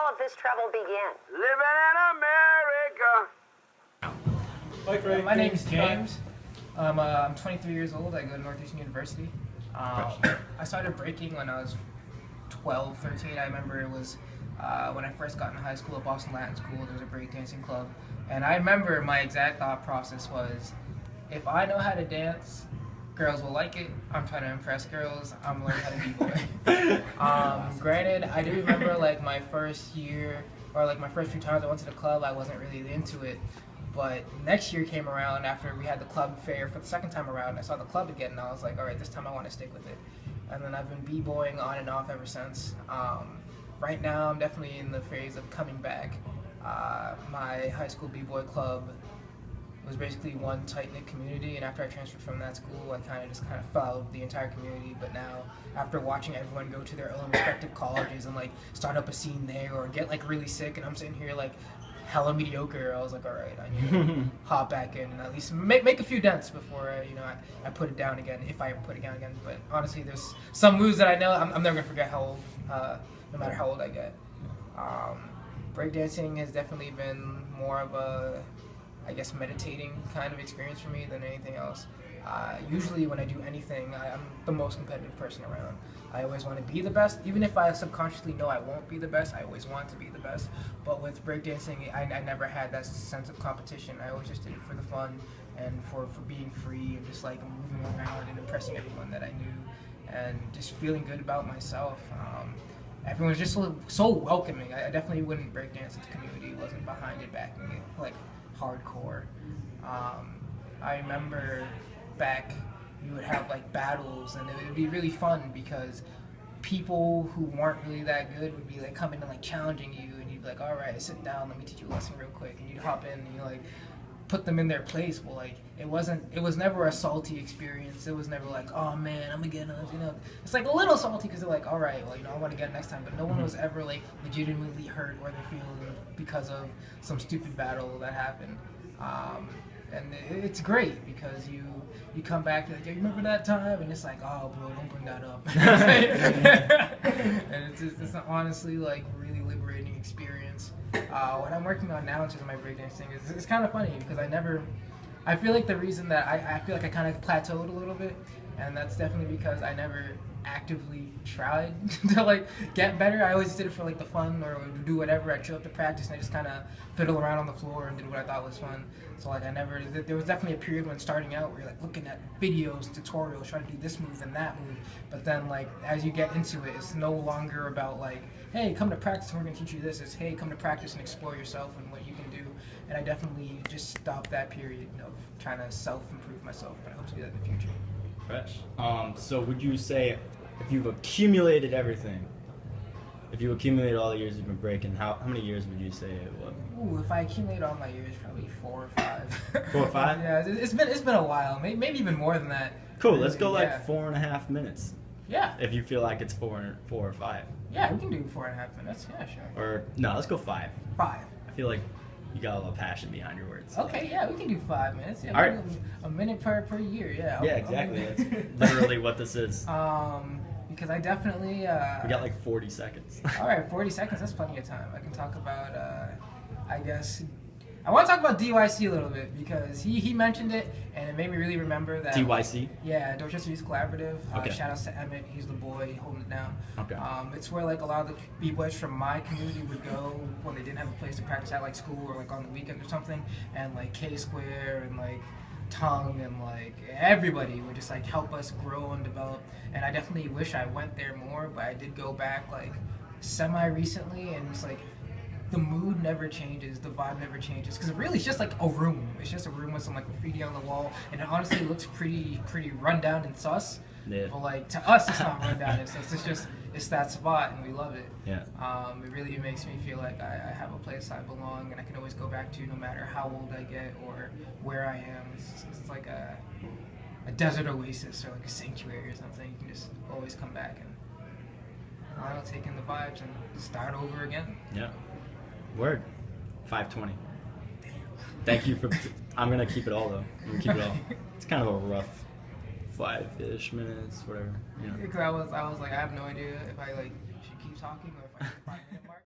all of this trouble begin? Living in America. My name's James. I'm 23 years old. I go to Northeastern University. I started breaking when I was 12, 13. I remember it was when I first got into high school at Boston Latin School. There was a breakdancing club. And I remember my exact thought process was, if I know how to dance, girls will like it. I'm trying to impress girls. I'm learning how to b-boy. Granted, I do remember like my first year, or like my first few times I went to the club, I wasn't really into it. But next year came around after we had the club fair for the second time around. I saw the club again and I was like, all right, this time I want to stick with it. And then I've been b-boying on and off ever since. Right now I'm definitely in the phase of coming back. My high school b-boy club was basically one tight-knit community, and after I transferred from that school, I kind of followed the entire community. But now, after watching everyone go to their own respective colleges and like start up a scene there or get like really sick, and I'm sitting here like hella mediocre, I was like, all right, I need to hop back in and at least make a few dents before I put it down again, if I ever put it down again. But honestly, there's some moves that I know I'm never gonna forget how old, no matter how old I get. Breakdancing has definitely been more of a, I guess, meditating kind of experience for me than anything else. Usually when I do anything, I'm the most competitive person around. I always want to be the best, even if I subconsciously know I won't be the best, I always want to be the best. But with breakdancing, I never had that sense of competition. I always just did it for the fun and for being free and just like moving around and impressing everyone that I knew and just feeling good about myself. Everyone's just so welcoming. I definitely wouldn't breakdance if the community wasn't behind it, backing it, like hardcore. I remember back, you would have like battles and it would be really fun because people who weren't really that good would be like coming and like challenging you, and you'd be like, all right, sit down, let me teach you a lesson real quick, and you'd hop in and you like put them in their place. Well, like it was never a salty experience. It was never like, oh man, I'm gonna get us, it's like a little salty because they're like, all right, well, I want to get it next time. But no one was ever like legitimately hurt or they're feeling because of some stupid battle that happened. And it's great because you come back like, hey, remember that time? And it's like, oh bro, don't bring that up. And it's honestly like really liberating experience. What I'm working on now in terms of my breakdancing is it's kind of funny because I feel like the reason that I feel like I kind of plateaued a little bit, and that's definitely because I never actively tried to like get better. I always did it for like the fun or do whatever. I'd show up to practice and I just kind of fiddle around on the floor and did what I thought was fun. So like there was definitely a period when starting out where you're like looking at videos, tutorials, trying to do this move and that move. But then like as you get into it, it's no longer about like, hey, come to practice and we're gonna teach you this. It's, hey, come to practice and explore yourself and what you can do. And I definitely just stopped that period of trying to self-improve myself, but I hope to do that in the future. Fresh. So would you say, if you've accumulated everything, if you accumulated all the years you've been breaking, how many years would you say it was? Ooh, if I accumulate all my years, probably 4 or 5. 4 or 5? Yeah, it's been a while, maybe even more than that. Cool. Let's go like Yeah. 4.5 minutes. Yeah. If you feel like it's 4 or 5. Yeah, we can do 4.5 minutes. Yeah, sure. Or no, let's go 5. 5. I feel like you got a little passion behind your words. Okay, yeah, we can do 5 minutes. Yeah, All right. A minute per year. Yeah. Yeah, exactly. That's literally what this is. Because I definitely. We got like 40 seconds. All right, 40 seconds. That's plenty of time. I can talk about. I guess. I want to talk about DYC a little bit because he mentioned it and it made me really remember that. DYC? Yeah, Dorchester Youth Collaborative. Okay. Shout outs to Emmett. He's the boy holding it down. Okay. It's where like a lot of the b-boys from my community would go when they didn't have a place to practice at, like school or like on the weekend or something. And like K Square and like Tongue and like everybody would just like help us grow and develop. And I definitely wish I went there more, but I did go back like semi recently, and it's like the mood never changes, the vibe never changes, because really it's just like a room. It's just a room with some like graffiti on the wall, and it honestly looks pretty run down and sus. Yeah. But like to us, it's not run down. It's that spot, and we love it. Yeah. It really makes me feel like I have a place I belong, and I can always go back to no matter how old I get or where I am. It's like a desert oasis or like a sanctuary or something. You can just always come back and I don't know, take in the vibes and start over again. Yeah. Word. 5:20. Thank you for. I'm gonna keep it all though. I'm gonna keep it all. It's kind of a rough 5-ish minutes, whatever. Because I was like, I have no idea if I like should keep talking or if I should 5 minute mark.